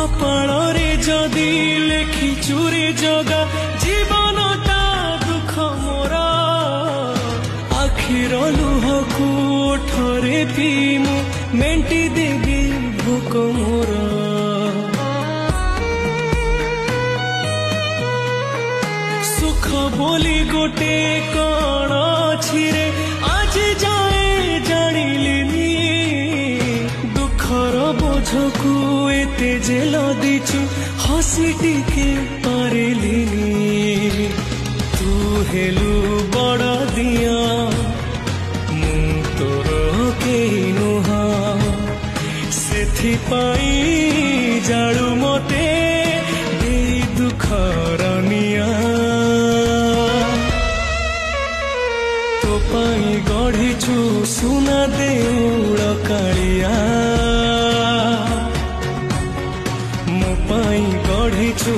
कपाଳରେ जदि लेखिचु रे जगा जीवनटा दुख मोर आखिर लुहकु ओठरे पीमु मेंटी देबी भोक मोर सुख बोली गोटे कण अछि रे आज जाए जानिलिनी दुखर बोझकु एते जेल दिछु हसी टिके पारिलिनी तू हेलु बड़ दिया मु तोर केही नुहा सेथिपाई जाळु मते देई दुखर निया तो पाई गढ़िछु सुना देउळ कालिया मो पाई गढ़िछु